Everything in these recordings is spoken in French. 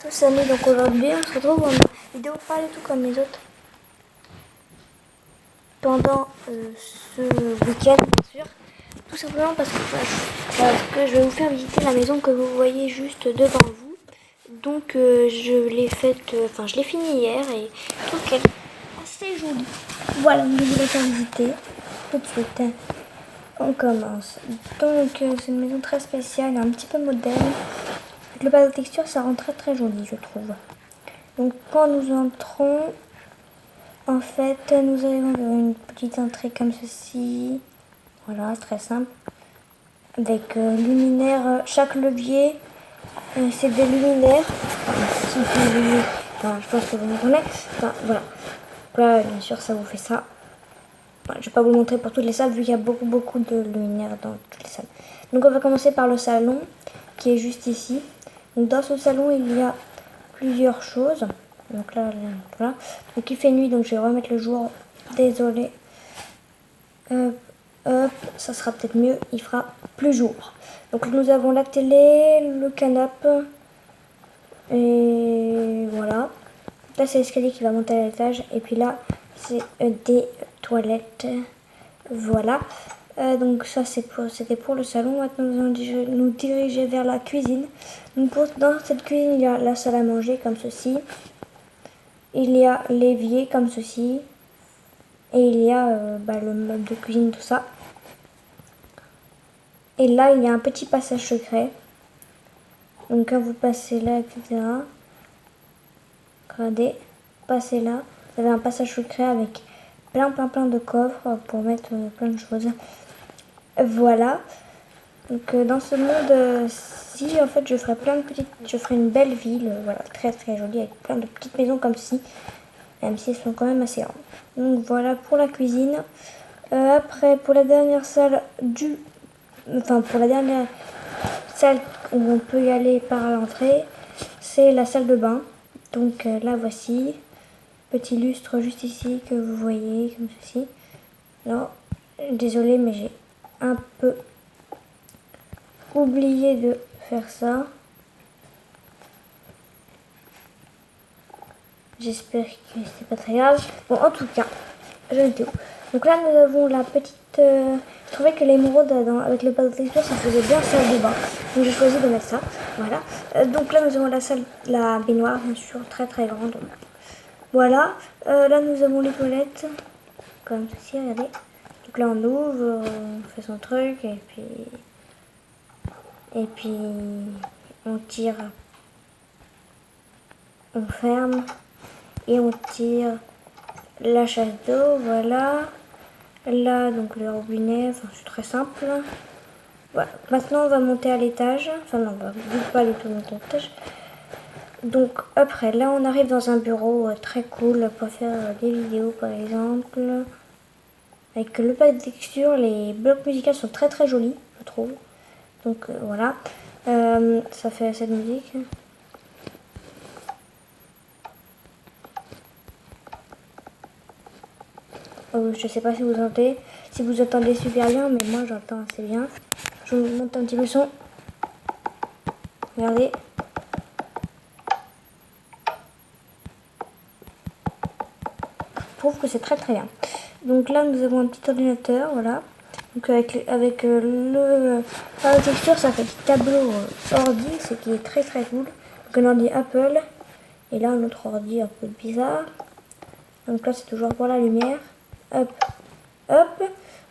Tous amis, donc aujourd'hui on se retrouve dans une vidéo pas du tout comme les autres pendant ce week-end bien sûr, tout simplement parce que je vais vous faire visiter la maison que vous voyez juste devant vous. Donc je l'ai faite, je l'ai finie hier et je trouve qu'elle est assez jolie. Voilà, je vais vous la faire visiter tout de suite. On commence. Donc c'est une maison très spéciale, un petit peu moderne. Avec le panneau de texture, ça rend très très joli je trouve. Donc quand nous entrons, en fait, nous arrivons vers une petite entrée comme ceci. Voilà, très simple. Avec luminaire, chaque levier, c'est des luminaires. Je pense que vous me comprenez. Voilà. Là, bien sûr, ça vous fait ça. Je ne vais pas vous le montrer pour toutes les salles, vu qu'il y a beaucoup de luminaires dans toutes les salles. Donc on va commencer par le salon, qui est juste ici. Donc dans ce salon, il y a plusieurs choses. Donc là, voilà. Donc il fait nuit, donc je vais remettre le jour. Désolé. Hop, ça sera peut-être mieux. Il fera plus jour. Donc nous avons la télé, le canapé. Et voilà. Là, c'est l'escalier qui va monter à l'étage. Et puis là, c'est des toilettes. Voilà. Donc ça, c'était pour le salon. Maintenant, nous allons nous diriger vers la cuisine. Donc dans cette cuisine, il y a la salle à manger comme ceci. Il y a l'évier comme ceci. Et il y a le meuble de cuisine, tout ça. Et là, il y a un petit passage secret. Donc quand vous passez là, etc. Regardez, passez là. Vous avez un passage secret avec plein de coffres pour mettre plein de choses. Voilà. Donc dans ce monde-ci, en fait, je ferai une belle ville. Voilà, très jolie avec plein de petites maisons comme ci. Même si elles sont quand même assez grandes. Donc voilà pour la cuisine. Après, pour la dernière salle pour la dernière salle où on peut y aller par l'entrée, c'est la salle de bain. Donc là voici, petit lustre juste ici que vous voyez comme ceci. Non, désolé mais j'ai un peu oublié de faire ça. J'espère que c'est pas très grave. Bon, en tout cas, j'en étais où? Donc là, nous avons la petite... Je trouvais que l'émeraude avec le panneau de texture, ça faisait bien salle de bain. Donc j'ai choisi de mettre ça. Voilà. Donc là, nous avons la baignoire, bien sûr, très grande. Voilà. Là, nous avons les toilettes. Comme ceci, regardez. Donc là, on ouvre, on fait son truc, et puis on tire, on ferme. Et on tire la chasse d'eau, voilà. Là, donc le robinet, c'est très simple. Voilà. Maintenant, on va monter à l'étage. Enfin, non, on va pas du tout monter à l'étage. Donc, après, là, on arrive dans un bureau très cool pour faire des vidéos, par exemple. Avec le pack de texture, les blocs musicaux sont très jolis, je trouve. Donc, voilà. Ça fait assez de musique. Je sais pas si vous entendez super bien, mais moi j'entends assez bien. Je vous monte un petit peu le son. Regardez. Je trouve que c'est très bien. Donc là nous avons un petit ordinateur, voilà. Donc avec le la texture, ça fait des tableaux ordi, ce qui est très cool. Donc un ordi Apple. Et là un autre ordi un peu bizarre. Donc là c'est toujours pour la lumière. Hop.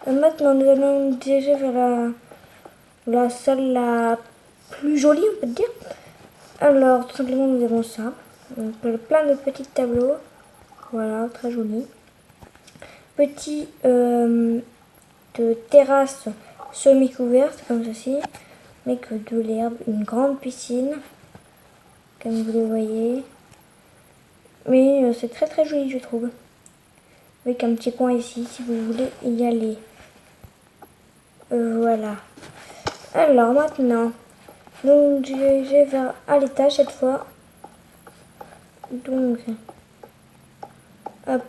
Maintenant, nous allons nous diriger vers la salle la plus jolie, on peut dire. Alors, tout simplement, nous avons ça. Donc, plein de petits tableaux. Voilà, très joli. Petit de terrasse semi-couverte, comme ceci. Mais que de l'herbe. Une grande piscine, comme vous le voyez. Mais c'est très joli, je trouve. Avec un petit coin ici, si vous voulez y aller. Voilà. Alors maintenant, nous diriger vers à l'étage cette fois. Donc, hop,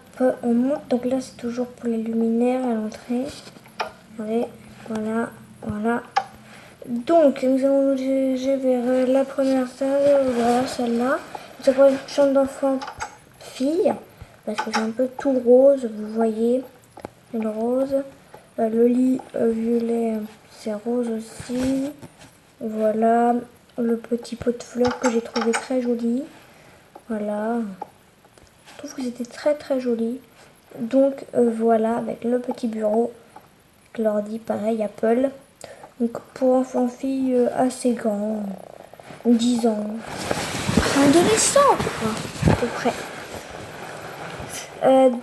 on monte. Donc là, c'est toujours pour les luminaires à l'entrée. Voilà. Donc, nous allons nous diriger vers la première salle, voilà, celle-là. Ça pourrait être une chambre d'enfant fille, parce que c'est un peu tout rose, vous voyez, c'est le rose. Le lit violet, c'est rose aussi. Voilà, le petit pot de fleurs que j'ai trouvé très joli. Voilà, je trouve que c'était très très joli. Donc voilà, avec le petit bureau, l'ordi pareil, Apple. Donc pour enfants-filles assez grands, 10 ans. Adolescent, quoi, à peu près.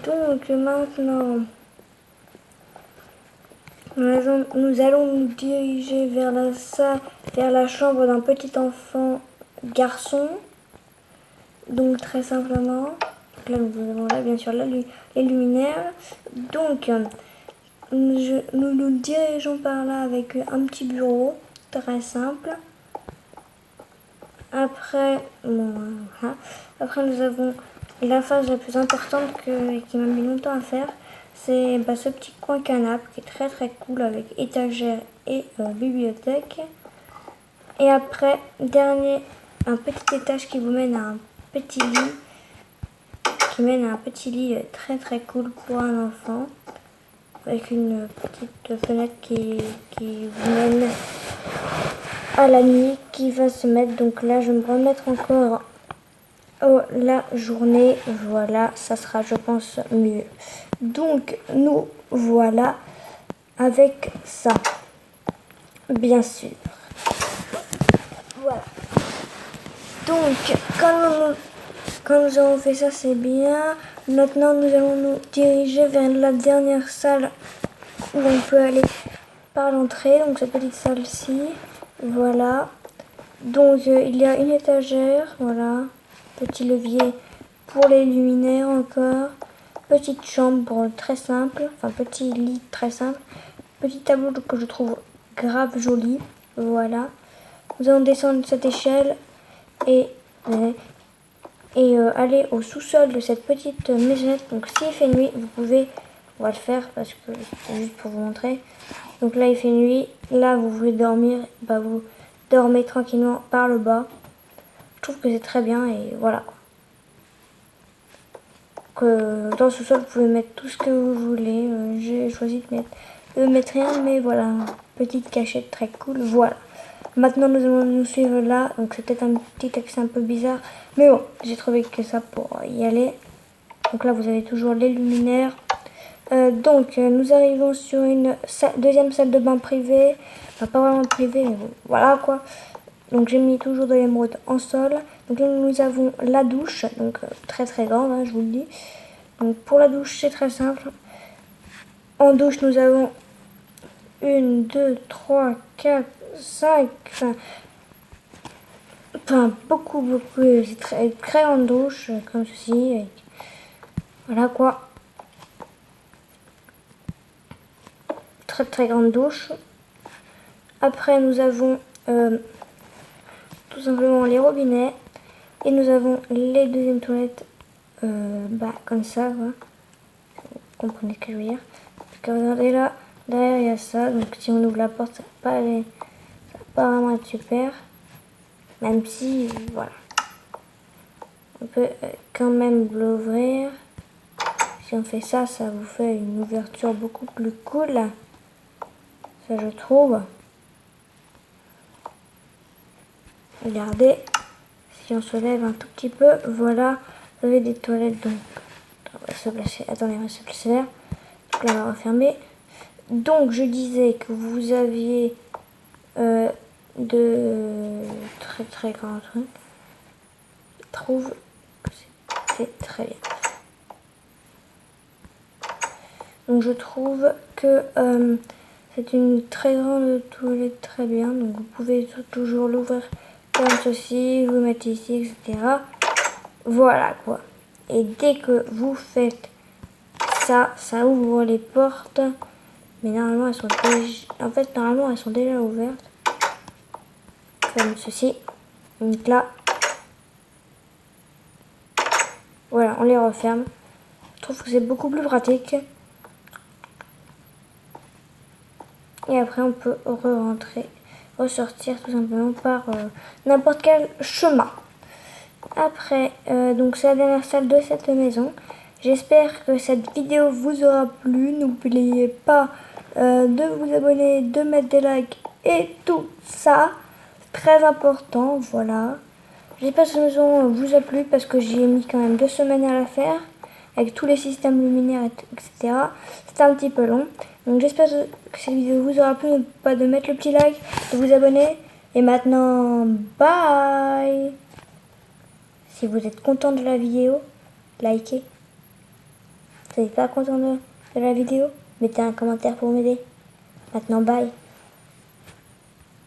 Donc maintenant, nous allons nous diriger vers la salle, vers la chambre d'un petit enfant garçon. Donc très simplement, donc là nous avons là bien sûr les luminaires. Donc nous nous dirigeons par là avec un petit bureau très simple. Après, voilà. Après nous avons la phase la plus importante qui m'a mis longtemps à faire. C'est ce petit coin canapé qui est très très cool avec étagère et bibliothèque. Et après, dernier, un petit étage qui vous mène à un petit lit. Qui mène à un petit lit très très cool pour un enfant. Avec une petite fenêtre qui vous mène à la nuit qui va se mettre. Donc là, je vais me remettre encore la journée. Voilà, ça sera, je pense, mieux. Donc, nous voilà avec ça. Bien sûr. Voilà. Donc, quand nous avons fait ça, c'est bien. Maintenant, nous allons nous diriger vers la dernière salle où on peut aller par l'entrée. Donc, cette petite salle-ci. Voilà. Donc, il y a une étagère. Voilà. Petit levier pour les luminaires encore. Petite chambre très simple. Enfin, petit lit très simple. Petit tableau que je trouve grave joli. Voilà. Nous allons descendre cette échelle et aller au sous-sol de cette petite maisonnette. Donc s'il fait nuit, vous pouvez, on va le faire parce que c'est juste pour vous montrer. Donc là il fait nuit, là vous voulez dormir, vous dormez tranquillement par le bas. Je trouve que c'est très bien et voilà. Que dans le sous-sol vous pouvez mettre tout ce que vous voulez. J'ai choisi de mettre rien, mais voilà, petite cachette très cool, voilà. Maintenant nous allons nous suivre là, donc c'est peut-être un petit accès un peu bizarre, mais bon, j'ai trouvé que ça pour y aller. Donc là vous avez toujours les luminaires. Donc nous arrivons sur une deuxième salle de bain privée, enfin pas vraiment privée, mais bon, voilà quoi. Donc j'ai mis toujours de l'émeraude en sol. Donc là nous avons la douche, donc très très grande, hein, je vous le dis. Donc pour la douche c'est très simple. En douche nous avons 1, 2, 3, 4, 5, enfin beaucoup, c'est très grande douche, comme ceci, avec, voilà quoi, très très grande douche. Après nous avons tout simplement les robinets, et nous avons les deuxièmes toilettes, comme ça, voilà. Vous comprenez ce que je veux dire. Parce que regardez là, derrière il y a ça, donc si on ouvre la porte, ça va pas vraiment être super. Même si, voilà. On peut quand même l'ouvrir. Si on fait ça, ça vous fait une ouverture beaucoup plus cool. Ça, je trouve. Regardez. Si on se lève un tout petit peu, voilà. Vous avez des toilettes. Donc, on va se placer. Attendez, on va se placer là. Donc là, on va refermer. Donc, je disais que vous aviez de très très grands trucs. Je trouve que c'est très bien. Donc je trouve que c'est une très grande toilette, très bien. Donc vous pouvez toujours l'ouvrir comme ceci, vous mettez ici, etc. Voilà quoi. Et dès que vous faites ça, ça ouvre les portes. Mais normalement elles sont déjà ouvertes. Comme ceci. Donc là, voilà, on les referme. Je trouve que c'est beaucoup plus pratique. Et après on peut re-rentrer ressortir tout simplement par n'importe quel chemin. Après, donc c'est la dernière salle de cette maison. J'espère que cette vidéo vous aura plu. N'oubliez pas de vous abonner, de mettre des likes et tout ça. Très important, voilà. J'espère que cette maison vous a plu parce que j'ai mis quand même 2 semaines à la faire. Avec tous les systèmes luminaires, etc. C'était un petit peu long. Donc j'espère que cette vidéo vous aura plu. N'oubliez pas de mettre le petit like, de vous abonner. Et maintenant, bye! Si vous êtes content de la vidéo, likez. Si vous n'êtes pas content de la vidéo, mettez un commentaire pour m'aider. Maintenant, bye.